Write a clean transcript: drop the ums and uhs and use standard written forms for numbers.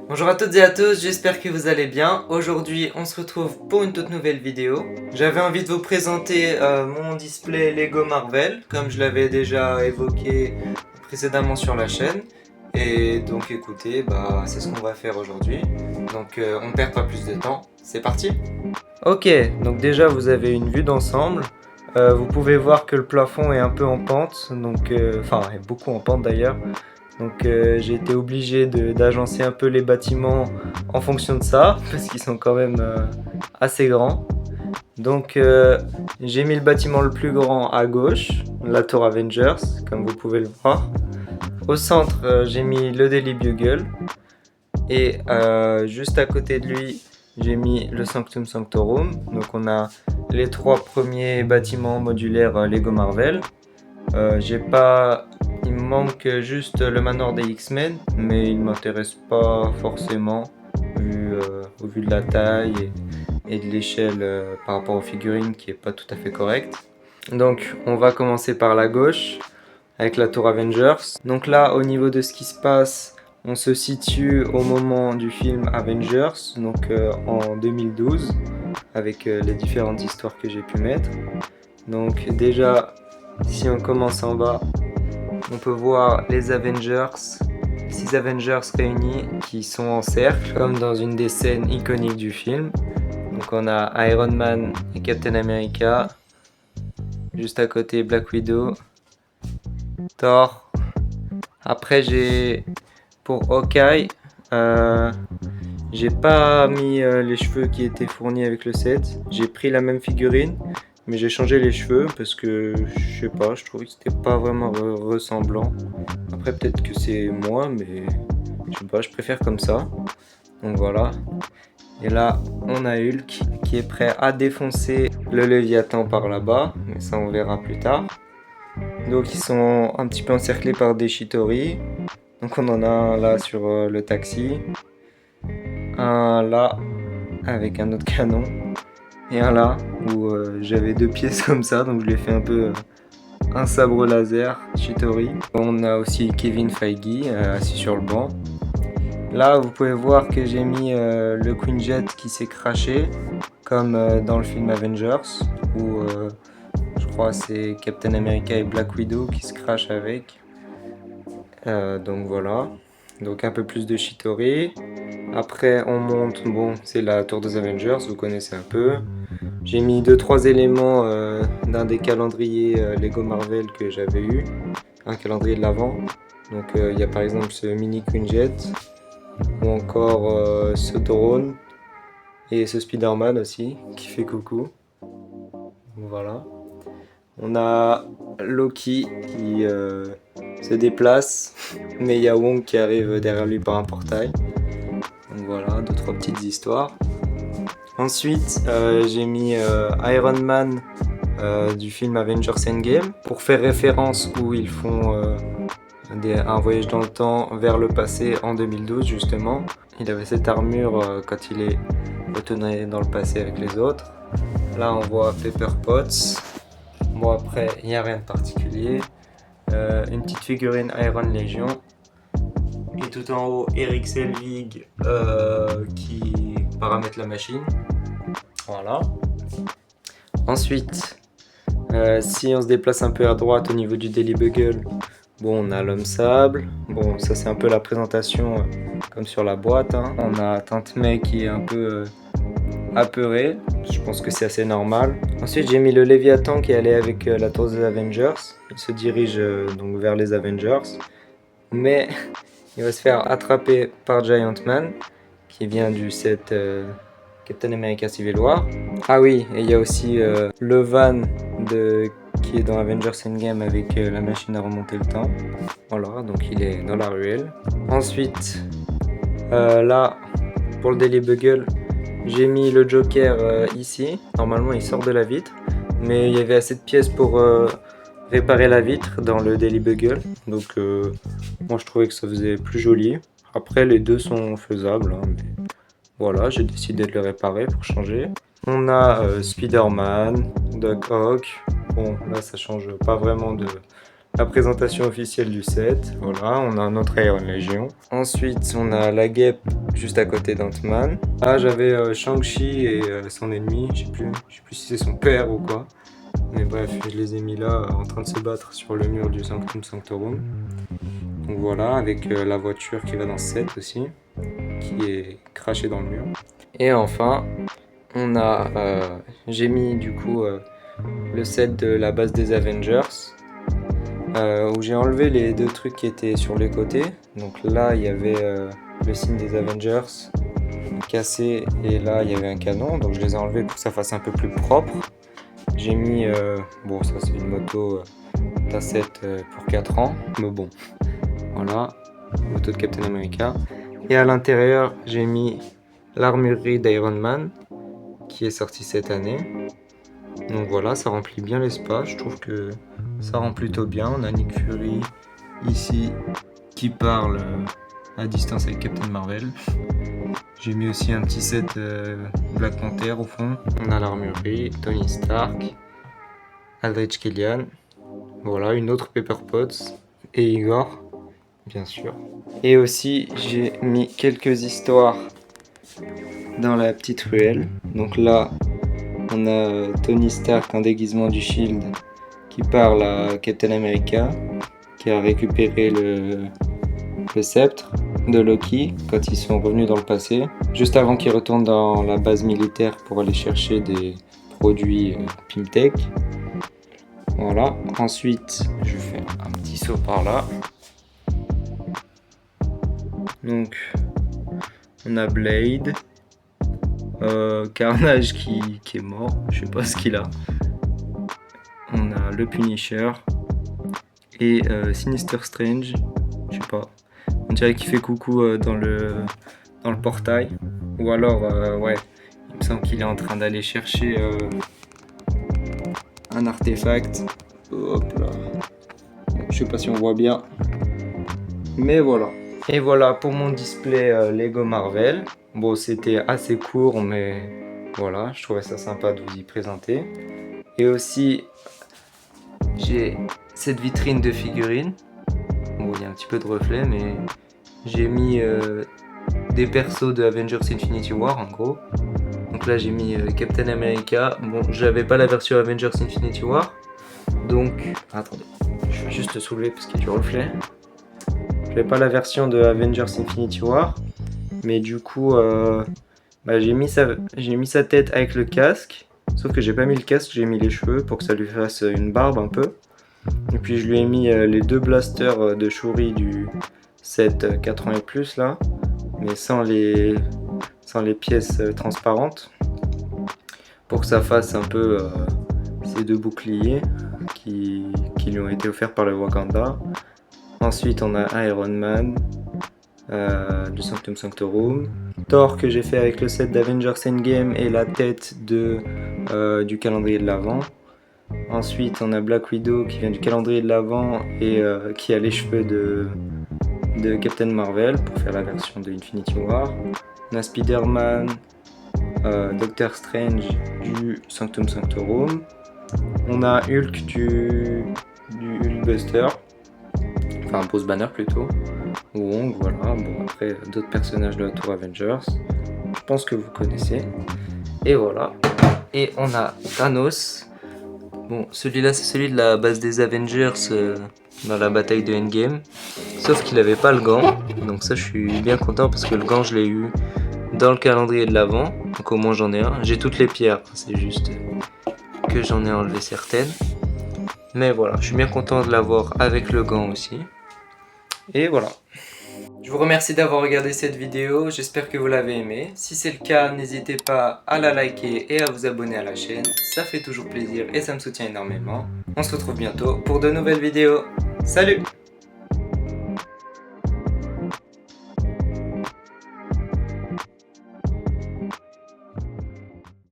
Bonjour à toutes et à tous, j'espère que vous allez bien. Aujourd'hui, on se retrouve pour une toute nouvelle vidéo. J'avais envie de vous présenter mon display Lego Marvel, comme je l'avais déjà évoqué précédemment sur la chaîne. Et donc écoutez, c'est ce qu'on va faire aujourd'hui. Donc on ne perd pas plus de temps, c'est parti. Ok, donc déjà vous avez une vue d'ensemble. Vous pouvez voir que le plafond est un peu en pente, enfin est beaucoup en pente d'ailleurs. Donc j'ai été obligé d'agencer un peu les bâtiments en fonction de ça, parce qu'ils sont quand même assez grands. Donc j'ai mis le bâtiment le plus grand à gauche, la tour Avengers, comme vous pouvez le voir. Au centre, j'ai mis le Daily Bugle. Et juste à côté de lui, j'ai mis le Sanctum Sanctorum. Donc on a les trois premiers bâtiments modulaires Lego Marvel. Il me manque juste le manoir des X-Men, mais il ne m'intéresse pas forcément au vu de la taille et de l'échelle par rapport aux figurines qui est pas tout à fait correcte. Donc on va commencer par la gauche avec la tour Avengers. Donc là, au niveau de ce qui se passe, on se situe au moment du film Avengers, donc en 2012, avec les différentes histoires que j'ai pu mettre. Donc déjà, si on commence en bas, on peut voir les Avengers, 6 Avengers réunis qui sont en cercle, comme dans une des scènes iconiques du film. Donc on a Iron Man et Captain America, juste à côté Black Widow, Thor. Après pour Hawkeye, j'ai pas mis les cheveux qui étaient fournis avec le set. J'ai pris la même figurine, mais j'ai changé les cheveux parce que je sais pas, je trouvais que c'était pas vraiment ressemblant. Après peut-être que c'est moi, mais je sais pas, je préfère comme ça. Donc voilà. Et là, on a Hulk qui est prêt à défoncer le Léviathan par là-bas, mais ça on verra plus tard. Donc ils sont un petit peu encerclés par des Chitauri. Donc on en a un là sur le taxi, un là avec un autre canon, et un là où j'avais deux pièces comme ça, donc je lui ai fait un peu un sabre laser Chitauri. On a aussi Kevin Feige assis sur le banc. Là vous pouvez voir que j'ai mis le Quinjet qui s'est craché, comme dans le film Avengers, où je crois c'est Captain America et Black Widow qui se crachent avec. Donc voilà, donc un peu plus de Chitauri. Après on monte, bon c'est la tour des Avengers, vous connaissez un peu. J'ai mis 2-3 éléments d'un des calendriers Lego Marvel que j'avais eu, un calendrier de l'avant. Donc il y a par exemple ce mini Quinjet, ou encore ce drone, et ce Spider-Man aussi, qui fait coucou. Voilà. On a Loki qui se déplace, mais il y a Wong qui arrive derrière lui par un portail. Donc voilà, 2-3 petites histoires. Ensuite, j'ai mis Iron Man du film Avengers Endgame pour faire référence où ils font un voyage dans le temps vers le passé en 2012 justement. Il avait cette armure quand il est retourné dans le passé avec les autres. Là on voit Pepper Potts. Bon après il n'y a rien de particulier. Une petite figurine Iron Legion. Et tout en haut Eric Selvig qui paramètre la machine. Voilà. Ensuite, si on se déplace un peu à droite au niveau du Daily Bugle, bon, on a l'homme sable. Bon, ça c'est un peu la présentation comme sur la boîte. Hein. On a Tante May qui est un peu apeurée. Je pense que c'est assez normal. Ensuite, j'ai mis le Léviathan qui est allé avec la tour des Avengers. Il se dirige donc vers les Avengers. Mais il va se faire attraper par Giant Man qui vient du set Captain America Civil War. Ah oui, et il y a aussi le van qui est dans Avengers Endgame avec la machine à remonter le temps. Voilà, donc il est dans la ruelle. Ensuite, là, pour le Daily Bugle, j'ai mis le Joker ici. Normalement, il sort de la vitre, mais il y avait assez de pièces pour réparer la vitre dans le Daily Bugle. Donc, moi, je trouvais que ça faisait plus joli. Après, les deux sont faisables, hein, mais voilà, j'ai décidé de le réparer pour changer. On a Spider-Man, Doc Ock. Bon, là, ça change pas vraiment de la présentation officielle du set. Voilà, on a un autre Iron Legion. Ensuite, on a la guêpe juste à côté d'Ant-Man. Là, j'avais Shang-Chi et son ennemi. Je sais plus si c'est son père ou quoi. Mais bref, je les ai mis là en train de se battre sur le mur du Sanctum Sanctorum. Donc voilà, avec la voiture qui va dans ce set aussi, qui est crachée dans le mur. Et enfin, on a, j'ai mis du coup le set de la base des Avengers, où j'ai enlevé les deux trucs qui étaient sur les côtés. Donc là, il y avait le signe des Avengers cassé, et là, il y avait un canon. Donc je les ai enlevés pour que ça fasse un peu plus propre. J'ai mis, bon, ça c'est une moto Tasset pour 4 ans, mais bon, voilà, moto de Captain America. Et à l'intérieur, j'ai mis l'armurerie d'Iron Man qui est sortie cette année. Donc voilà, ça remplit bien l'espace, je trouve que ça rend plutôt bien. On a Nick Fury ici qui parle à distance avec Captain Marvel. J'ai mis aussi un petit set Black Panther au fond. On a l'armurerie, Tony Stark, Aldrich Killian. Voilà, une autre Pepper Potts et Igor, bien sûr. Et aussi, j'ai mis quelques histoires dans la petite ruelle. Donc là, on a Tony Stark en déguisement du Shield qui parle à Captain America, qui a récupéré le sceptre de Loki quand ils sont revenus dans le passé, juste avant qu'ils retournent dans la base militaire pour aller chercher des produits Pimtech. Voilà, ensuite je fais un petit saut par là. Donc on a Blade, Carnage qui est mort, je sais pas ce qu'il a. On a le Punisher et Sinister Strange, je sais pas. On dirait qu'il fait coucou dans le portail. Ou alors, ouais, il me semble qu'il est en train d'aller chercher un artefact. Hop là. Bon, je sais pas si on voit bien. Mais voilà. Et voilà pour mon display Lego Marvel. Bon, c'était assez court, mais voilà, je trouvais ça sympa de vous y présenter. Et aussi, j'ai cette vitrine de figurines. Bon, il y a un petit peu de reflet, mais j'ai mis des persos de Avengers Infinity War en gros. Donc là j'ai mis Captain America. Bon, j'avais pas la version Avengers Infinity War. Donc, attendez, je vais juste le soulever parce qu'il y a du reflet. J'avais pas la version de Avengers Infinity War. Mais du coup, j'ai mis sa tête avec le casque. Sauf que j'ai pas mis le casque, j'ai mis les cheveux pour que ça lui fasse une barbe un peu. Et puis je lui ai mis les deux blasters de Shuri du set 4 ans et plus là, mais sans les pièces transparentes, pour que ça fasse un peu ces deux boucliers qui lui ont été offerts par le Wakanda. Ensuite on a Iron Man du Sanctum Sanctorum, Thor que j'ai fait avec le set d'Avengers Endgame et la tête du calendrier de l'Avent. Ensuite, on a Black Widow qui vient du calendrier de l'Avent et qui a les cheveux de Captain Marvel pour faire la version de Infinity War. On a Spider-Man, Doctor Strange du Sanctum Sanctorum. On a Hulk du Hulkbuster, enfin Bruce Banner plutôt, ou Wong, voilà. Bon, après d'autres personnages de la tour Avengers, je pense que vous connaissez. Et voilà. Et on a Thanos. Bon, celui-là c'est celui de la base des Avengers dans la bataille de Endgame. Sauf qu'il avait pas le gant. Donc ça je suis bien content parce que le gant je l'ai eu dans le calendrier de l'Avent. Donc au moins j'en ai un. J'ai toutes les pierres, c'est juste que j'en ai enlevé certaines. Mais voilà, je suis bien content de l'avoir avec le gant aussi. Et voilà. Je vous remercie d'avoir regardé cette vidéo, j'espère que vous l'avez aimée. Si c'est le cas, n'hésitez pas à la liker et à vous abonner à la chaîne. Ça fait toujours plaisir et ça me soutient énormément. On se retrouve bientôt pour de nouvelles vidéos. Salut!